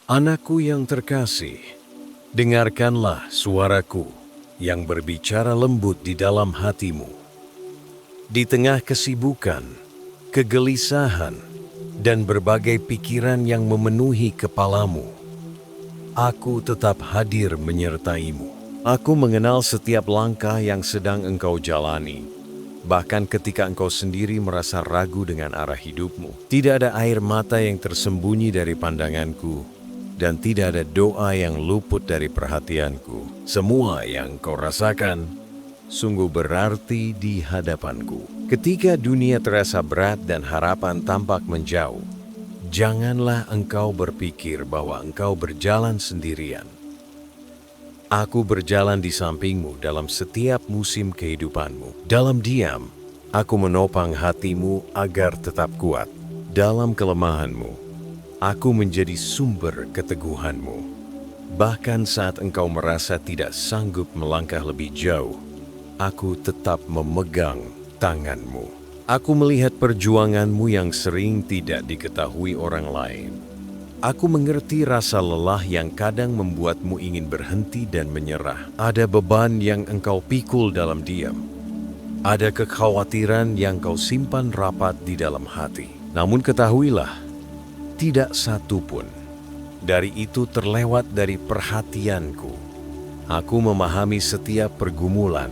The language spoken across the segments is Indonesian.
Anakku yang terkasih, dengarkanlah suaraku yang berbicara lembut di dalam hatimu. Di tengah kesibukan, kegelisahan, dan berbagai pikiran yang memenuhi kepalamu, aku tetap hadir menyertaimu. Aku mengenal setiap langkah yang sedang engkau jalani, bahkan ketika engkau sendiri merasa ragu dengan arah hidupmu. Tidak ada air mata yang tersembunyi dari pandanganku, dan tidak ada doa yang luput dari perhatianku. Semua yang kau rasakan sungguh berarti di hadapanku. Ketika dunia terasa berat dan harapan tampak menjauh, janganlah engkau berpikir bahwa engkau berjalan sendirian. Aku berjalan di sampingmu dalam setiap musim kehidupanmu. Dalam diam, aku menopang hatimu agar tetap kuat. Dalam kelemahanmu, aku menjadi sumber keteguhanmu. Bahkan saat engkau merasa tidak sanggup melangkah lebih jauh, aku tetap memegang tanganmu. Aku melihat perjuanganmu yang sering tidak diketahui orang lain. Aku mengerti rasa lelah yang kadang membuatmu ingin berhenti dan menyerah. Ada beban yang engkau pikul dalam diam. Ada kekhawatiran yang kau simpan rapat di dalam hati. Namun ketahuilah, tidak satu pun dari itu terlewat dari perhatianku. Aku memahami setiap pergumulan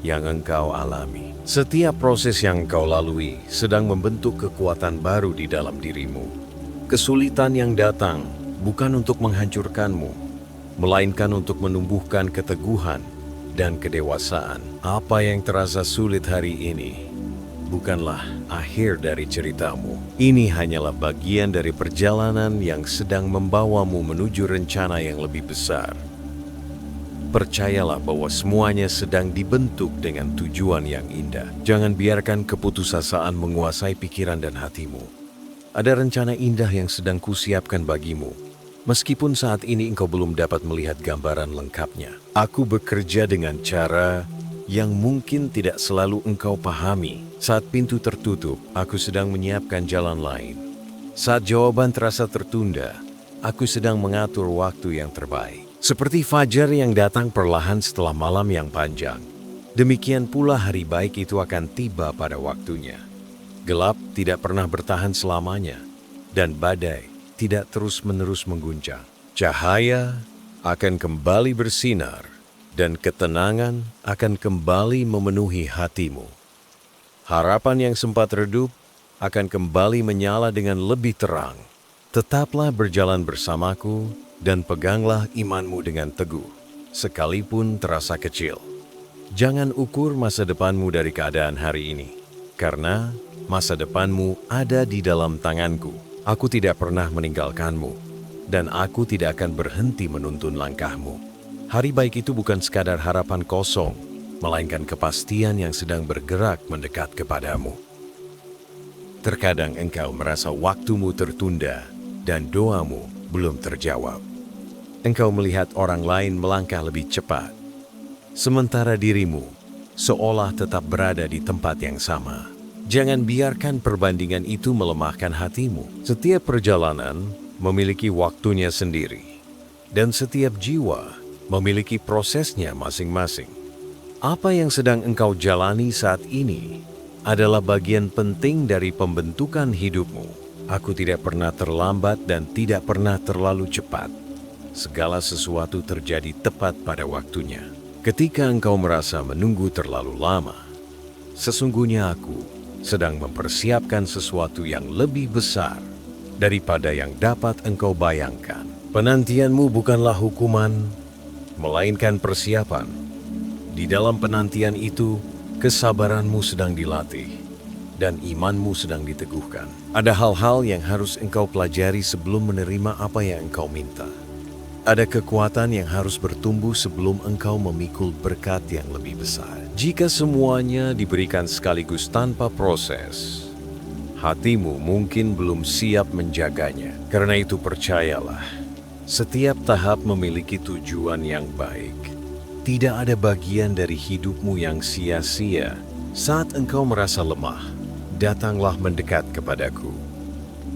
yang engkau alami. Setiap proses yang engkau lalui sedang membentuk kekuatan baru di dalam dirimu. Kesulitan yang datang bukan untuk menghancurkanmu, melainkan untuk menumbuhkan keteguhan dan kedewasaan. Apa yang terasa sulit hari ini bukanlah akhir dari ceritamu. Ini hanyalah bagian dari perjalanan yang sedang membawamu menuju rencana yang lebih besar. Percayalah bahwa semuanya sedang dibentuk dengan tujuan yang indah. Jangan biarkan keputusasaan menguasai pikiran dan hatimu. Ada rencana indah yang sedang kusiapkan bagimu. Meskipun saat ini engkau belum dapat melihat gambaran lengkapnya. Aku bekerja dengan cara yang mungkin tidak selalu engkau pahami. Saat pintu tertutup, aku sedang menyiapkan jalan lain. Saat jawaban terasa tertunda, aku sedang mengatur waktu yang terbaik. Seperti fajar yang datang perlahan setelah malam yang panjang, demikian pula hari baik itu akan tiba pada waktunya. Gelap tidak pernah bertahan selamanya, dan badai tidak terus-menerus mengguncang. Cahaya akan kembali bersinar, dan ketenangan akan kembali memenuhi hatimu. Harapan yang sempat redup akan kembali menyala dengan lebih terang. Tetaplah berjalan bersamaku dan peganglah imanmu dengan teguh, sekalipun terasa kecil. Jangan ukur masa depanmu dari keadaan hari ini, karena masa depanmu ada di dalam tanganku. Aku tidak pernah meninggalkanmu, dan aku tidak akan berhenti menuntun langkahmu. Hari baik itu bukan sekadar harapan kosong, melainkan kepastian yang sedang bergerak mendekat kepadamu. Terkadang engkau merasa waktumu tertunda dan doamu belum terjawab. Engkau melihat orang lain melangkah lebih cepat, sementara dirimu seolah tetap berada di tempat yang sama. Jangan biarkan perbandingan itu melemahkan hatimu. Setiap perjalanan memiliki waktunya sendiri, dan setiap jiwa memiliki prosesnya masing-masing. Apa yang sedang engkau jalani saat ini adalah bagian penting dari pembentukan hidupmu. Aku tidak pernah terlambat dan tidak pernah terlalu cepat. Segala sesuatu terjadi tepat pada waktunya. Ketika engkau merasa menunggu terlalu lama, sesungguhnya aku sedang mempersiapkan sesuatu yang lebih besar daripada yang dapat engkau bayangkan. Penantianmu bukanlah hukuman, melainkan persiapan. Di dalam penantian itu, kesabaranmu sedang dilatih dan imanmu sedang diteguhkan. Ada hal-hal yang harus engkau pelajari sebelum menerima apa yang engkau minta. Ada kekuatan yang harus bertumbuh sebelum engkau memikul berkat yang lebih besar. Jika semuanya diberikan sekaligus tanpa proses, hatimu mungkin belum siap menjaganya. Karena itu percayalah, setiap tahap memiliki tujuan yang baik. Tidak ada bagian dari hidupmu yang sia-sia. Saat engkau merasa lemah, datanglah mendekat kepadaku.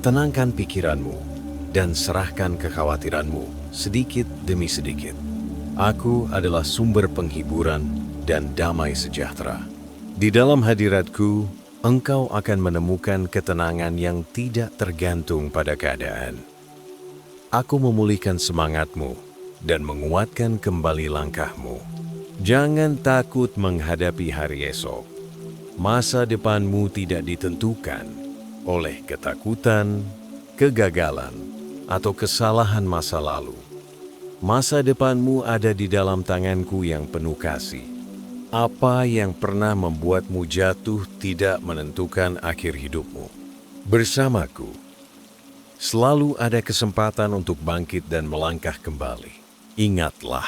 Tenangkan pikiranmu dan serahkan kekhawatiranmu sedikit demi sedikit. Aku adalah sumber penghiburan dan damai sejahtera. Di dalam hadiratku, engkau akan menemukan ketenangan yang tidak tergantung pada keadaan. Aku memulihkan semangatmu dan menguatkan kembali langkahmu. Jangan takut menghadapi hari esok. Masa depanmu tidak ditentukan oleh ketakutan, kegagalan, atau kesalahan masa lalu. Masa depanmu ada di dalam tanganku yang penuh kasih. Apa yang pernah membuatmu jatuh tidak menentukan akhir hidupmu. Bersamaku, selalu ada kesempatan untuk bangkit dan melangkah kembali. Ingatlah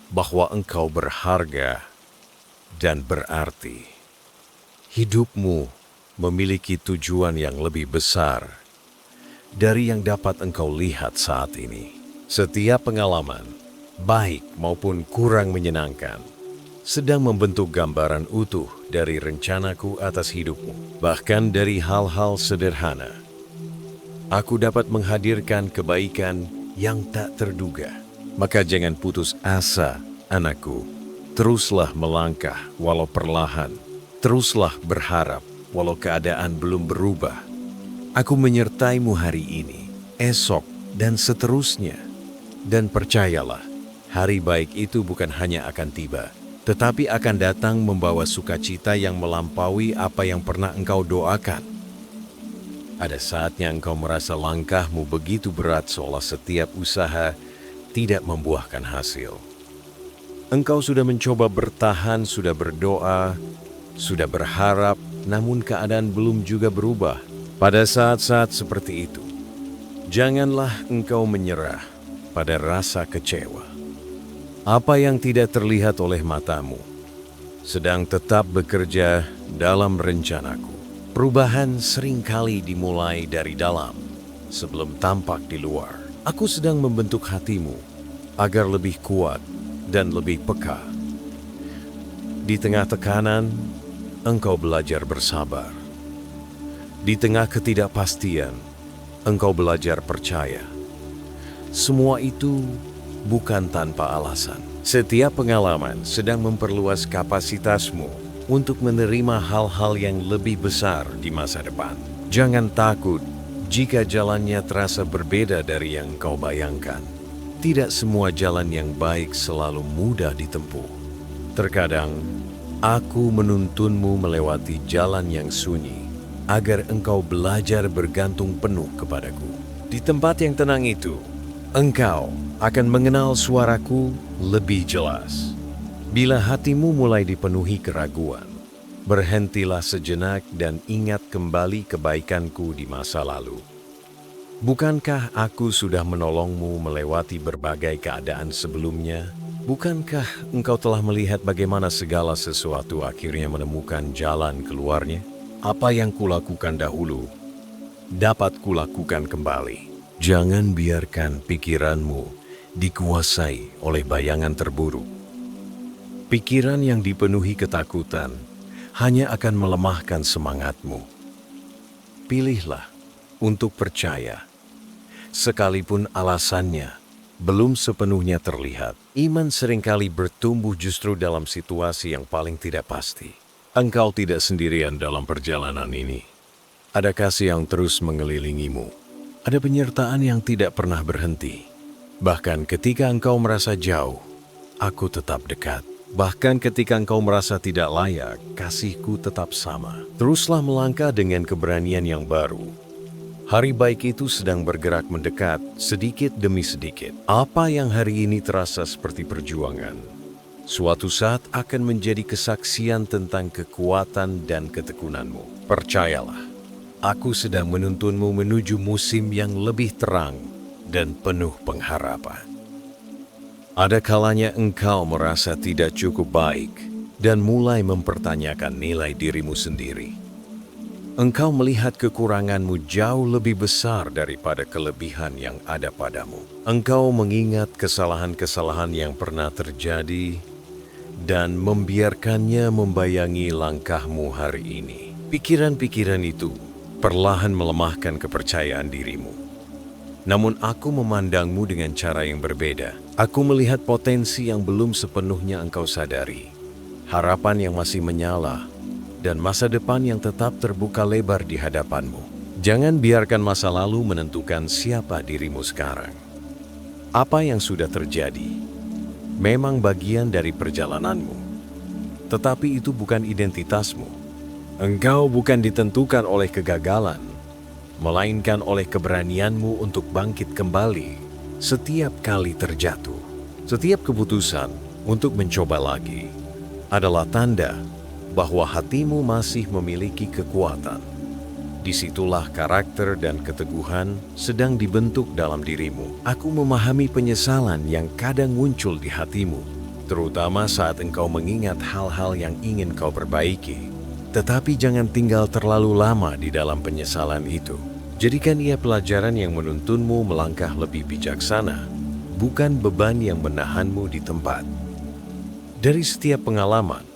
bahwa engkau berharga dan berarti. Hidupmu memiliki tujuan yang lebih besar dari yang dapat engkau lihat saat ini. Setiap pengalaman, baik maupun kurang menyenangkan, sedang membentuk gambaran utuh dari rencanaku atas hidupmu. Bahkan dari hal-hal sederhana, aku dapat menghadirkan kebaikan yang tak terduga. Maka jangan putus asa, anakku. Teruslah melangkah walau perlahan. Teruslah berharap walau keadaan belum berubah. Aku menyertaimu hari ini, esok, dan seterusnya. Dan percayalah, hari baik itu bukan hanya akan tiba, tetapi akan datang membawa sukacita yang melampaui apa yang pernah engkau doakan. Ada saatnya engkau merasa langkahmu begitu berat seolah setiap usaha tidak membuahkan hasil. Engkau sudah mencoba bertahan, sudah berdoa, sudah berharap, namun keadaan belum juga berubah. Pada saat-saat seperti itu, janganlah engkau menyerah pada rasa kecewa. Apa yang tidak terlihat oleh matamu sedang tetap bekerja dalam rencanaku. Perubahan seringkali dimulai dari dalam sebelum tampak di luar. Aku sedang membentuk hatimu agar lebih kuat dan lebih peka. Di tengah tekanan, engkau belajar bersabar. Di tengah ketidakpastian, engkau belajar percaya. Semua itu bukan tanpa alasan. Setiap pengalaman sedang memperluas kapasitasmu untuk menerima hal-hal yang lebih besar di masa depan. Jangan takut jika jalannya terasa berbeda dari yang kau bayangkan. Tidak semua jalan yang baik selalu mudah ditempuh. Terkadang, aku menuntunmu melewati jalan yang sunyi, agar engkau belajar bergantung penuh kepadaku. Di tempat yang tenang itu, engkau akan mengenal suaraku lebih jelas. Bila hatimu mulai dipenuhi keraguan, berhentilah sejenak dan ingat kembali kebaikanku di masa lalu. Bukankah aku sudah menolongmu melewati berbagai keadaan sebelumnya? Bukankah engkau telah melihat bagaimana segala sesuatu akhirnya menemukan jalan keluarnya? Apa yang kulakukan dahulu, dapat kulakukan kembali. Jangan biarkan pikiranmu dikuasai oleh bayangan terburuk. Pikiran yang dipenuhi ketakutan hanya akan melemahkan semangatmu. Pilihlah untuk percaya, sekalipun alasannya belum sepenuhnya terlihat. Iman seringkali bertumbuh justru dalam situasi yang paling tidak pasti. Engkau tidak sendirian dalam perjalanan ini. Ada kasih yang terus mengelilingimu. Ada penyertaan yang tidak pernah berhenti. Bahkan ketika engkau merasa jauh, aku tetap dekat. Bahkan ketika engkau merasa tidak layak, kasihku tetap sama. Teruslah melangkah dengan keberanian yang baru. Hari baik itu sedang bergerak mendekat, sedikit demi sedikit. Apa yang hari ini terasa seperti perjuangan, suatu saat akan menjadi kesaksian tentang kekuatan dan ketekunanmu. Percayalah, aku sedang menuntunmu menuju musim yang lebih terang dan penuh pengharapan. Ada kalanya engkau merasa tidak cukup baik dan mulai mempertanyakan nilai dirimu sendiri. Engkau melihat kekuranganmu jauh lebih besar daripada kelebihan yang ada padamu. Engkau mengingat kesalahan-kesalahan yang pernah terjadi dan membiarkannya membayangi langkahmu hari ini. Pikiran-pikiran itu perlahan melemahkan kepercayaan dirimu. Namun aku memandangmu dengan cara yang berbeda. Aku melihat potensi yang belum sepenuhnya engkau sadari. Harapan yang masih menyala, dan masa depan yang tetap terbuka lebar di hadapanmu. Jangan biarkan masa lalu menentukan siapa dirimu sekarang. Apa yang sudah terjadi memang bagian dari perjalananmu, tetapi itu bukan identitasmu. Engkau bukan ditentukan oleh kegagalan, melainkan oleh keberanianmu untuk bangkit kembali setiap kali terjatuh. Setiap keputusan untuk mencoba lagi adalah tanda bahwa hatimu masih memiliki kekuatan. Disitulah karakter dan keteguhan sedang dibentuk dalam dirimu. Aku memahami penyesalan yang kadang muncul di hatimu, terutama saat engkau mengingat hal-hal yang ingin kau perbaiki. Tetapi jangan tinggal terlalu lama di dalam penyesalan itu. Jadikan ia pelajaran yang menuntunmu melangkah lebih bijaksana, bukan beban yang menahanmu di tempat. Dari setiap pengalaman,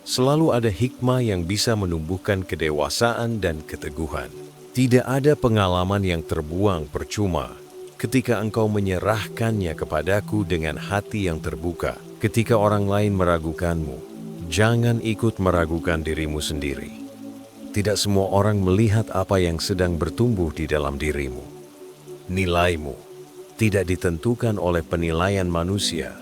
selalu ada hikmah yang bisa menumbuhkan kedewasaan dan keteguhan. Tidak ada pengalaman yang terbuang percuma ketika engkau menyerahkannya kepadaku dengan hati yang terbuka. Ketika orang lain meragukanmu, jangan ikut meragukan dirimu sendiri. Tidak semua orang melihat apa yang sedang bertumbuh di dalam dirimu. Nilaimu tidak ditentukan oleh penilaian manusia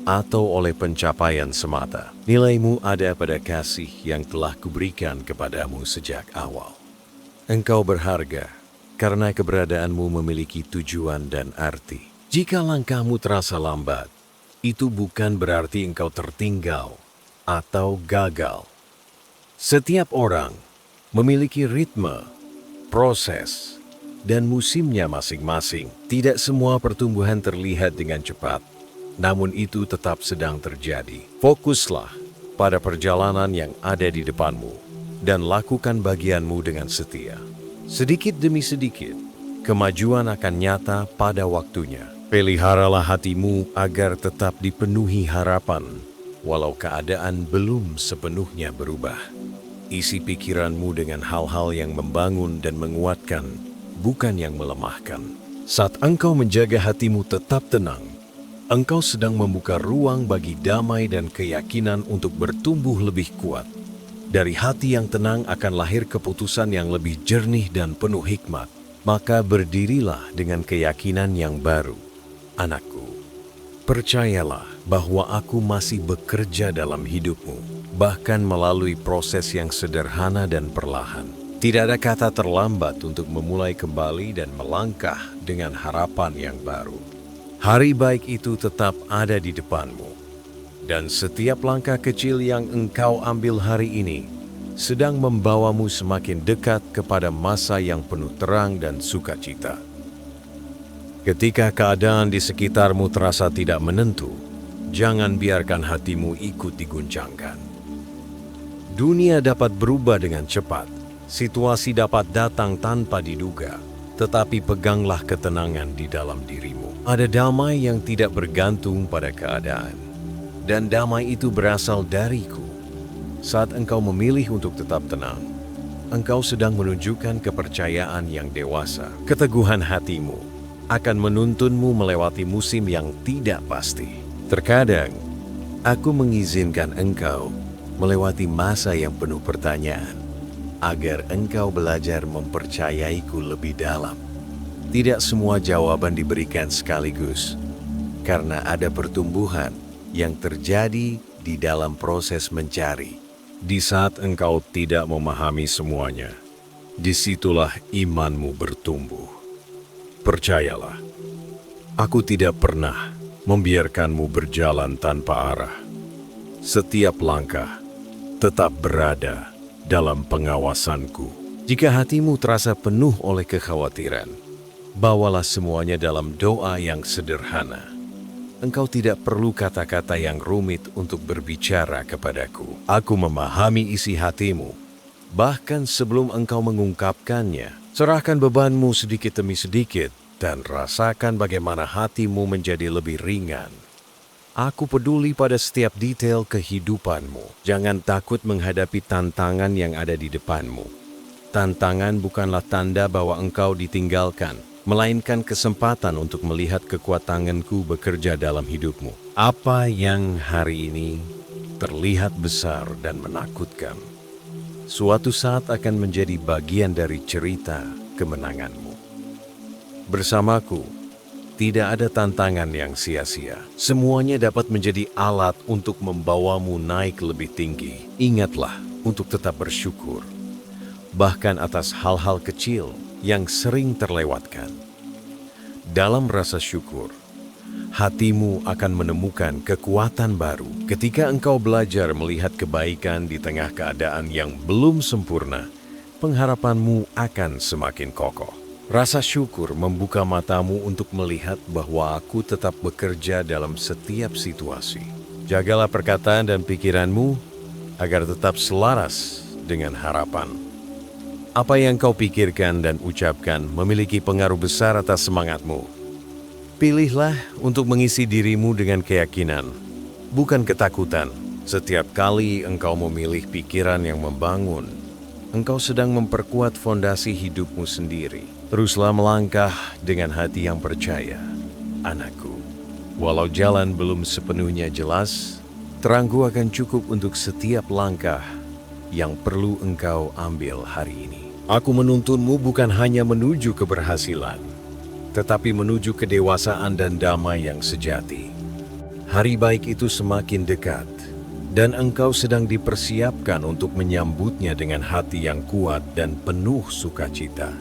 atau oleh pencapaian semata. Nilaimu ada pada kasih yang telah kuberikan kepadamu sejak awal. Engkau berharga karena keberadaanmu memiliki tujuan dan arti. Jika langkahmu terasa lambat, itu bukan berarti engkau tertinggal atau gagal. Setiap orang memiliki ritme, proses, dan musimnya masing-masing. Tidak semua pertumbuhan terlihat dengan cepat, namun itu tetap sedang terjadi. Fokuslah pada perjalanan yang ada di depanmu dan lakukan bagianmu dengan setia. Sedikit demi sedikit, kemajuan akan nyata pada waktunya. Peliharalah hatimu agar tetap dipenuhi harapan, walau keadaan belum sepenuhnya berubah. Isi pikiranmu dengan hal-hal yang membangun dan menguatkan, bukan yang melemahkan. Saat engkau menjaga hatimu tetap tenang, engkau sedang membuka ruang bagi damai dan keyakinan untuk bertumbuh lebih kuat. Dari hati yang tenang akan lahir keputusan yang lebih jernih dan penuh hikmat. Maka berdirilah dengan keyakinan yang baru. Anakku, percayalah bahwa aku masih bekerja dalam hidupmu, bahkan melalui proses yang sederhana dan perlahan. Tidak ada kata terlambat untuk memulai kembali dan melangkah dengan harapan yang baru. Hari baik itu tetap ada di depanmu, dan setiap langkah kecil yang engkau ambil hari ini sedang membawamu semakin dekat kepada masa yang penuh terang dan sukacita. Ketika keadaan di sekitarmu terasa tidak menentu, jangan biarkan hatimu ikut diguncangkan. Dunia dapat berubah dengan cepat, situasi dapat datang tanpa diduga, tetapi peganglah ketenangan di dalam dirimu. Ada damai yang tidak bergantung pada keadaan, dan damai itu berasal dariku. Saat engkau memilih untuk tetap tenang, engkau sedang menunjukkan kepercayaan yang dewasa. Keteguhan hatimu akan menuntunmu melewati musim yang tidak pasti. Terkadang, aku mengizinkan engkau melewati masa yang penuh pertanyaan, agar engkau belajar mempercayaiku lebih dalam. Tidak semua jawaban diberikan sekaligus, karena ada pertumbuhan yang terjadi di dalam proses mencari. Di saat engkau tidak memahami semuanya, disitulah imanmu bertumbuh. Percayalah, aku tidak pernah membiarkanmu berjalan tanpa arah. Setiap langkah tetap berada dalam pengawasanku. Jika hatimu terasa penuh oleh kekhawatiran, bawalah semuanya dalam doa yang sederhana. Engkau tidak perlu kata-kata yang rumit untuk berbicara kepadaku. Aku memahami isi hatimu, bahkan sebelum engkau mengungkapkannya. Serahkan bebanmu sedikit demi sedikit dan rasakan bagaimana hatimu menjadi lebih ringan. Aku peduli pada setiap detail kehidupanmu. Jangan takut menghadapi tantangan yang ada di depanmu. Tantangan bukanlah tanda bahwa engkau ditinggalkan, melainkan kesempatan untuk melihat kekuatan tanganku bekerja dalam hidupmu. Apa yang hari ini terlihat besar dan menakutkan, suatu saat akan menjadi bagian dari cerita kemenanganmu. Bersamaku, tidak ada tantangan yang sia-sia. Semuanya dapat menjadi alat untuk membawamu naik lebih tinggi. Ingatlah untuk tetap bersyukur, bahkan atas hal-hal kecil yang sering terlewatkan. Dalam rasa syukur, hatimu akan menemukan kekuatan baru. Ketika engkau belajar melihat kebaikan di tengah keadaan yang belum sempurna, pengharapanmu akan semakin kokoh. Rasa syukur membuka matamu untuk melihat bahwa aku tetap bekerja dalam setiap situasi. Jagalah perkataan dan pikiranmu agar tetap selaras dengan harapan. Apa yang kau pikirkan dan ucapkan memiliki pengaruh besar atas semangatmu. Pilihlah untuk mengisi dirimu dengan keyakinan, bukan ketakutan. Setiap kali engkau memilih pikiran yang membangun, engkau sedang memperkuat fondasi hidupmu sendiri. Teruslah melangkah dengan hati yang percaya, anakku. Walau jalan belum sepenuhnya jelas, terangku akan cukup untuk setiap langkah yang perlu engkau ambil hari ini. Aku menuntunmu bukan hanya menuju keberhasilan, tetapi menuju kedewasaan dan damai yang sejati. Hari baik itu semakin dekat, dan engkau sedang dipersiapkan untuk menyambutnya dengan hati yang kuat dan penuh sukacita.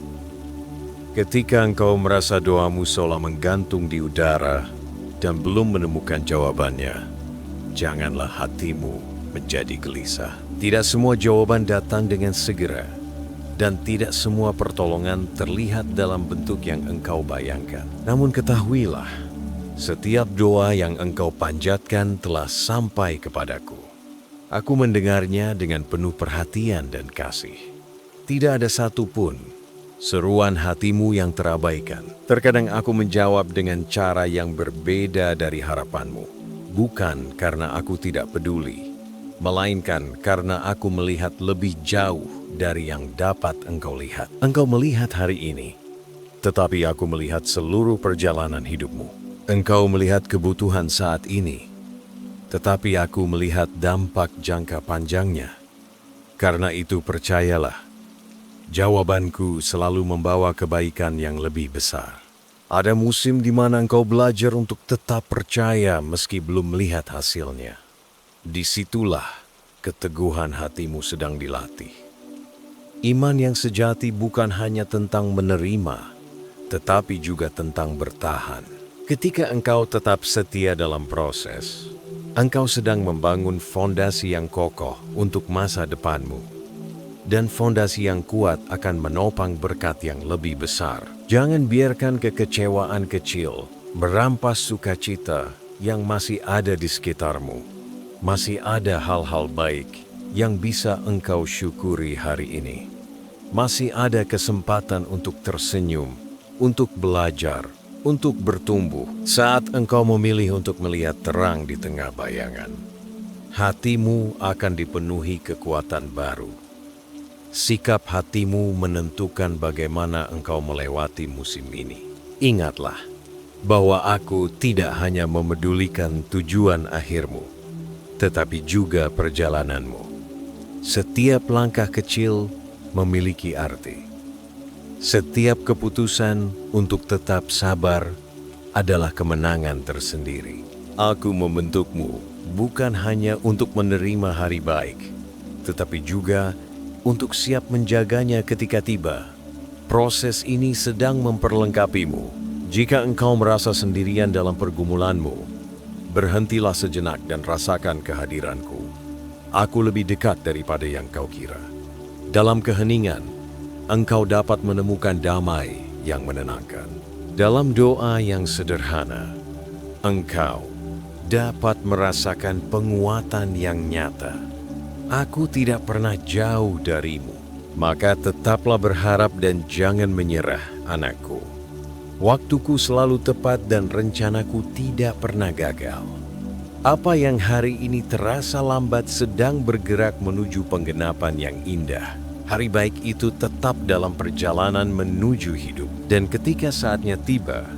Ketika engkau merasa doamu seolah menggantung di udara dan belum menemukan jawabannya, janganlah hatimu menjadi gelisah. Tidak semua jawaban datang dengan segera, dan tidak semua pertolongan terlihat dalam bentuk yang engkau bayangkan. Namun ketahuilah, setiap doa yang engkau panjatkan telah sampai kepadaku. Aku mendengarnya dengan penuh perhatian dan kasih. Tidak ada satupun seruan hatimu yang terabaikan. Terkadang aku menjawab dengan cara yang berbeda dari harapanmu. Bukan karena aku tidak peduli, melainkan karena aku melihat lebih jauh dari yang dapat engkau lihat. Engkau melihat hari ini, tetapi aku melihat seluruh perjalanan hidupmu. Engkau melihat kebutuhan saat ini, tetapi aku melihat dampak jangka panjangnya. Karena itu percayalah, jawabanku selalu membawa kebaikan yang lebih besar. Ada musim di mana engkau belajar untuk tetap percaya meski belum melihat hasilnya. Disitulah keteguhan hatimu sedang dilatih. Iman yang sejati bukan hanya tentang menerima, tetapi juga tentang bertahan. Ketika engkau tetap setia dalam proses, engkau sedang membangun fondasi yang kokoh untuk masa depanmu. Dan fondasi yang kuat akan menopang berkat yang lebih besar. Jangan biarkan kekecewaan kecil merampas sukacita yang masih ada di sekitarmu. Masih ada hal-hal baik yang bisa engkau syukuri hari ini. Masih ada kesempatan untuk tersenyum, untuk belajar, untuk bertumbuh. Saat engkau memilih untuk melihat terang di tengah bayangan, hatimu akan dipenuhi kekuatan baru. Sikap hatimu menentukan bagaimana engkau melewati musim ini. Ingatlah bahwa aku tidak hanya memedulikan tujuan akhirmu, tetapi juga perjalananmu. Setiap langkah kecil memiliki arti. Setiap keputusan untuk tetap sabar adalah kemenangan tersendiri. Aku membentukmu bukan hanya untuk menerima hari baik, tetapi juga untuk siap menjaganya ketika tiba. Proses ini sedang memperlengkapimu. Jika engkau merasa sendirian dalam pergumulanmu, berhentilah sejenak dan rasakan kehadiranku. Aku lebih dekat daripada yang kau kira. Dalam keheningan, engkau dapat menemukan damai yang menenangkan. Dalam doa yang sederhana, engkau dapat merasakan penguatan yang nyata. Aku tidak pernah jauh darimu, maka tetaplah berharap dan jangan menyerah, anakku. Waktuku selalu tepat dan rencanaku tidak pernah gagal. Apa yang hari ini terasa lambat sedang bergerak menuju penggenapan yang indah. Hari baik itu tetap dalam perjalanan menuju hidup. Dan ketika saatnya tiba,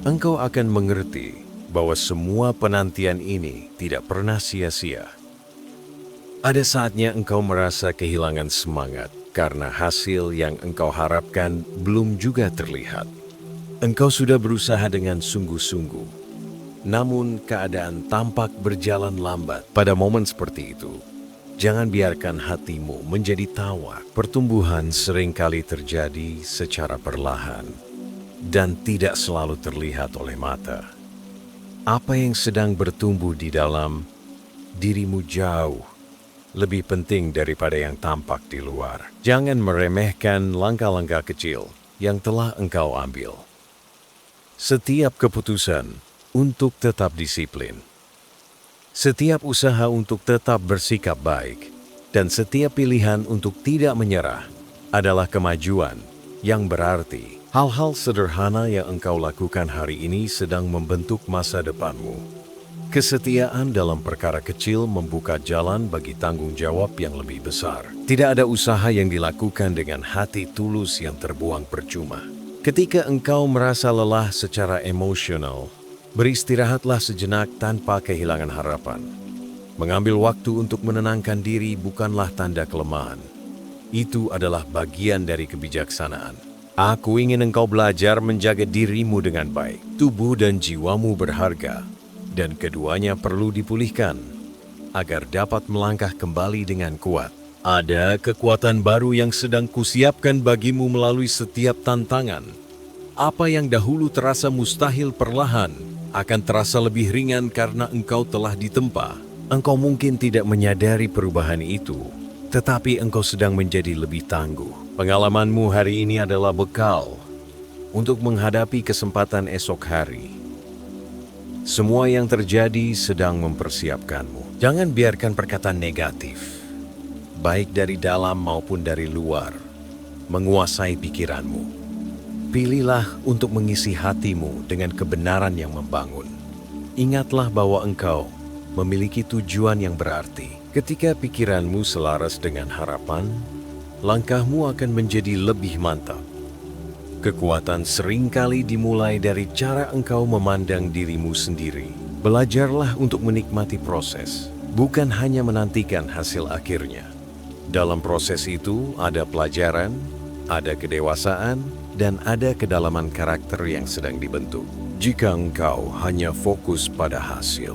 engkau akan mengerti bahwa semua penantian ini tidak pernah sia-sia. Ada saatnya engkau merasa kehilangan semangat karena hasil yang engkau harapkan belum juga terlihat. Engkau sudah berusaha dengan sungguh-sungguh, namun keadaan tampak berjalan lambat. Pada momen seperti itu, jangan biarkan hatimu menjadi tawa. Pertumbuhan seringkali terjadi secara perlahan dan tidak selalu terlihat oleh mata. Apa yang sedang bertumbuh di dalam dirimu jauh lebih penting daripada yang tampak di luar. Jangan meremehkan langkah-langkah kecil yang telah engkau ambil. Setiap keputusan untuk tetap disiplin, setiap usaha untuk tetap bersikap baik, dan setiap pilihan untuk tidak menyerah adalah kemajuan yang berarti. Hal-hal sederhana yang engkau lakukan hari ini sedang membentuk masa depanmu. Kesetiaan dalam perkara kecil membuka jalan bagi tanggung jawab yang lebih besar. Tidak ada usaha yang dilakukan dengan hati tulus yang terbuang percuma. Ketika engkau merasa lelah secara emosional, beristirahatlah sejenak tanpa kehilangan harapan. Mengambil waktu untuk menenangkan diri bukanlah tanda kelemahan. Itu adalah bagian dari kebijaksanaan. Aku ingin engkau belajar menjaga dirimu dengan baik. Tubuh dan jiwamu berharga, dan keduanya perlu dipulihkan agar dapat melangkah kembali dengan kuat. Ada kekuatan baru yang sedang kusiapkan bagimu melalui setiap tantangan. Apa yang dahulu terasa mustahil perlahan akan terasa lebih ringan karena engkau telah ditempa. Engkau mungkin tidak menyadari perubahan itu, tetapi engkau sedang menjadi lebih tangguh. Pengalamanmu hari ini adalah bekal untuk menghadapi kesempatan esok hari. Semua yang terjadi sedang mempersiapkanmu. Jangan biarkan perkataan negatif, baik dari dalam maupun dari luar, menguasai pikiranmu. Pilihlah untuk mengisi hatimu dengan kebenaran yang membangun. Ingatlah bahwa engkau memiliki tujuan yang berarti. Ketika pikiranmu selaras dengan harapan, langkahmu akan menjadi lebih mantap. Kekuatan seringkali dimulai dari cara engkau memandang dirimu sendiri. Belajarlah untuk menikmati proses, bukan hanya menantikan hasil akhirnya. Dalam proses itu ada pelajaran, ada kedewasaan, dan ada kedalaman karakter yang sedang dibentuk. Jika engkau hanya fokus pada hasil,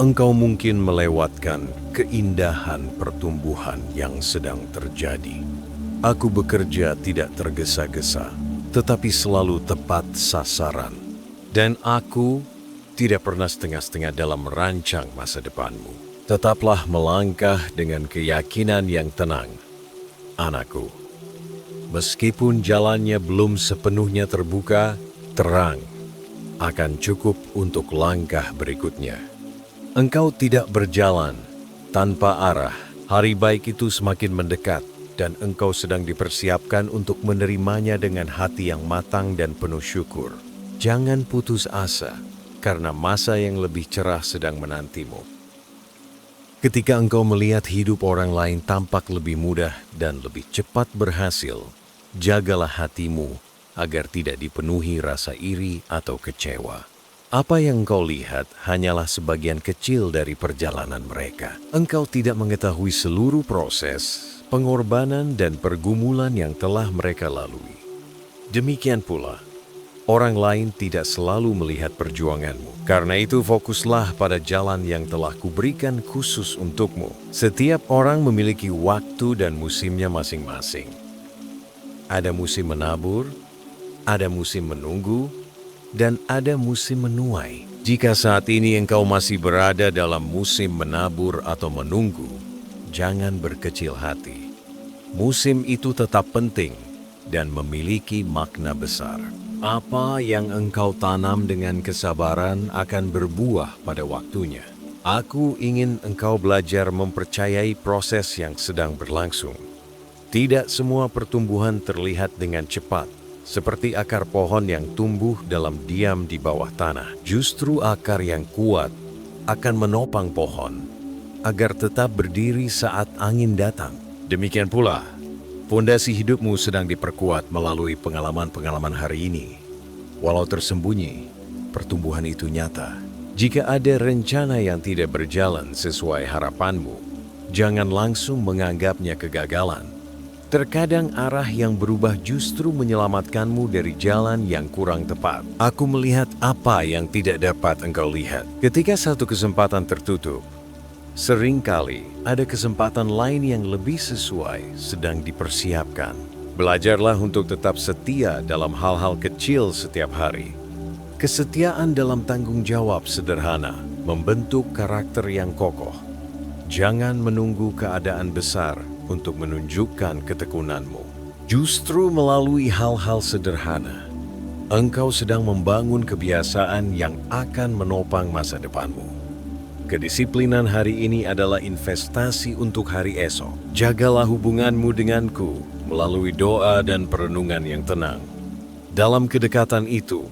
engkau mungkin melewatkan keindahan pertumbuhan yang sedang terjadi. Aku bekerja tidak tergesa-gesa, tetapi selalu tepat sasaran. Dan aku tidak pernah setengah-setengah dalam merancang masa depanmu. Tetaplah melangkah dengan keyakinan yang tenang, anakku. Meskipun jalannya belum sepenuhnya terbuka, terang akan cukup untuk langkah berikutnya. Engkau tidak berjalan tanpa arah. Hari baik itu semakin mendekat, dan engkau sedang dipersiapkan untuk menerimanya dengan hati yang matang dan penuh syukur. Jangan putus asa, karena masa yang lebih cerah sedang menantimu. Ketika engkau melihat hidup orang lain tampak lebih mudah dan lebih cepat berhasil, jagalah hatimu agar tidak dipenuhi rasa iri atau kecewa. Apa yang engkau lihat hanyalah sebagian kecil dari perjalanan mereka. Engkau tidak mengetahui seluruh proses, pengorbanan, dan pergumulan yang telah mereka lalui. Demikian pula, orang lain tidak selalu melihat perjuanganmu. Karena itu fokuslah pada jalan yang telah kuberikan khusus untukmu. Setiap orang memiliki waktu dan musimnya masing-masing. Ada musim menabur, ada musim menunggu, dan ada musim menuai. Jika saat ini engkau masih berada dalam musim menabur atau menunggu, jangan berkecil hati. Musim itu tetap penting dan memiliki makna besar. Apa yang engkau tanam dengan kesabaran akan berbuah pada waktunya. Aku ingin engkau belajar mempercayai proses yang sedang berlangsung. Tidak semua pertumbuhan terlihat dengan cepat, seperti akar pohon yang tumbuh dalam diam di bawah tanah. Justru akar yang kuat akan menopang pohon agar tetap berdiri saat angin datang. Demikian pula, Pondasi hidupmu sedang diperkuat melalui pengalaman-pengalaman hari ini. Walau tersembunyi, pertumbuhan itu nyata. Jika ada rencana yang tidak berjalan sesuai harapanmu, jangan langsung menganggapnya kegagalan. Terkadang arah yang berubah justru menyelamatkanmu dari jalan yang kurang tepat. Aku melihat apa yang tidak dapat engkau lihat. Ketika satu kesempatan tertutup, seringkali ada kesempatan lain yang lebih sesuai sedang dipersiapkan. Belajarlah untuk tetap setia dalam hal-hal kecil setiap hari. Kesetiaan dalam tanggung jawab sederhana membentuk karakter yang kokoh. Jangan menunggu keadaan besar untuk menunjukkan ketekunanmu. Justru melalui hal-hal sederhana, engkau sedang membangun kebiasaan yang akan menopang masa depanmu. Kedisiplinan hari ini adalah investasi untuk hari esok. Jagalah hubunganmu denganku melalui doa dan perenungan yang tenang. Dalam kedekatan itu,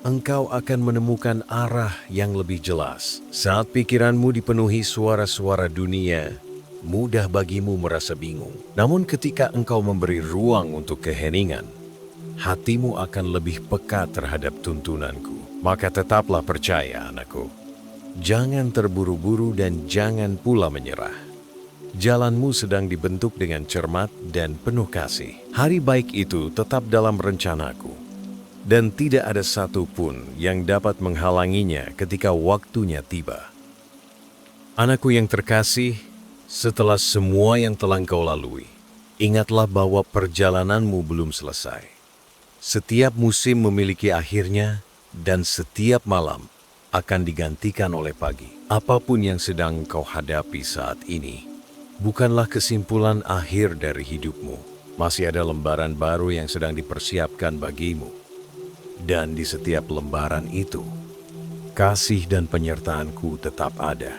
engkau akan menemukan arah yang lebih jelas. Saat pikiranmu dipenuhi suara-suara dunia, mudah bagimu merasa bingung. Namun ketika engkau memberi ruang untuk keheningan, hatimu akan lebih peka terhadap tuntunanku. Maka tetaplah percaya, anakku. Jangan terburu-buru dan jangan pula menyerah. Jalanmu sedang dibentuk dengan cermat dan penuh kasih. Hari baik itu tetap dalam rencanaku. Dan tidak ada satupun yang dapat menghalanginya ketika waktunya tiba. Anakku yang terkasih, setelah semua yang telah engkau lalui, ingatlah bahwa perjalananmu belum selesai. Setiap musim memiliki akhirnya dan setiap malam akan digantikan oleh pagi. Apapun yang sedang engkau hadapi saat ini, bukanlah kesimpulan akhir dari hidupmu. Masih ada lembaran baru yang sedang dipersiapkan bagimu. Dan di setiap lembaran itu, kasih dan penyertaanku tetap ada.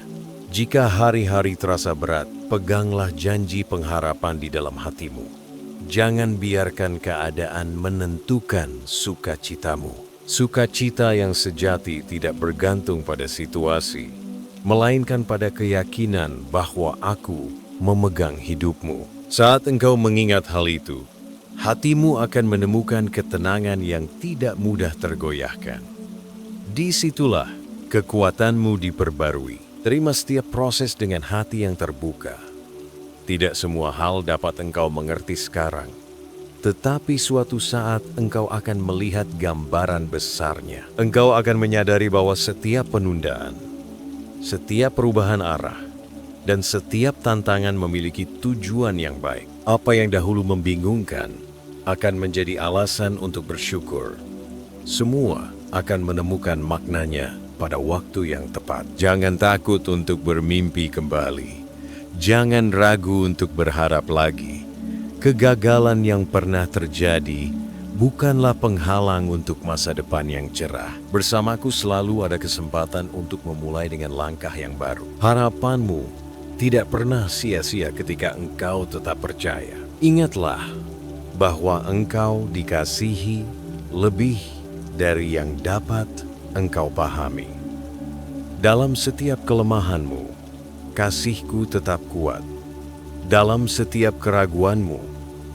Jika hari-hari terasa berat, peganglah janji pengharapan di dalam hatimu. Jangan biarkan keadaan menentukan sukacitamu. Sukacita yang sejati tidak bergantung pada situasi, melainkan pada keyakinan bahwa aku memegang hidupmu. Saat engkau mengingat hal itu, hatimu akan menemukan ketenangan yang tidak mudah tergoyahkan. Disitulah kekuatanmu diperbarui. Terima setiap proses dengan hati yang terbuka. Tidak semua hal dapat engkau mengerti sekarang, tetapi suatu saat engkau akan melihat gambaran besarnya. Engkau akan menyadari bahwa setiap penundaan, setiap perubahan arah, dan setiap tantangan memiliki tujuan yang baik. Apa yang dahulu membingungkan akan menjadi alasan untuk bersyukur. Semua akan menemukan maknanya pada waktu yang tepat. Jangan takut untuk bermimpi kembali. Jangan ragu untuk berharap lagi. Kegagalan yang pernah terjadi bukanlah penghalang untuk masa depan yang cerah. Bersamaku selalu ada kesempatan untuk memulai dengan langkah yang baru. Harapanmu tidak pernah sia-sia ketika engkau tetap percaya. Ingatlah bahwa engkau dikasihi lebih dari yang dapat engkau pahami. Dalam setiap kelemahanmu, kasihku tetap kuat. Dalam setiap keraguanmu,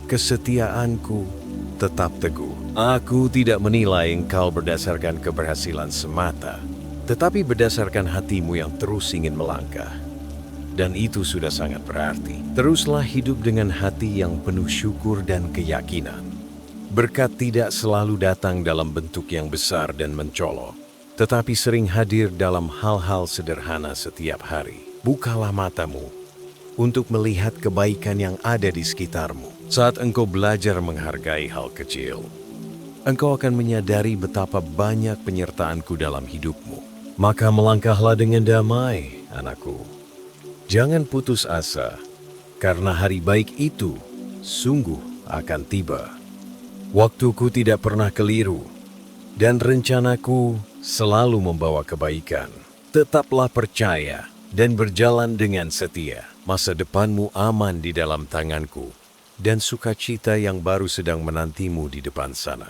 kesetiaanku tetap teguh. Aku tidak menilai engkau berdasarkan keberhasilan semata, tetapi berdasarkan hatimu yang terus ingin melangkah. Dan itu sudah sangat berarti. Teruslah hidup dengan hati yang penuh syukur dan keyakinan. Berkat tidak selalu datang dalam bentuk yang besar dan mencolok, tetapi sering hadir dalam hal-hal sederhana setiap hari. Bukalah matamu untuk melihat kebaikan yang ada di sekitarmu. Saat engkau belajar menghargai hal kecil, engkau akan menyadari betapa banyak penyertaanku dalam hidupmu. Maka melangkahlah dengan damai, anakku. Jangan putus asa, karena hari baik itu sungguh akan tiba. Waktuku tidak pernah keliru, dan rencanaku selalu membawa kebaikan. Tetaplah percaya dan berjalan dengan setia. Masa depanmu aman di dalam tanganku, dan sukacita yang baru sedang menantimu di depan sana.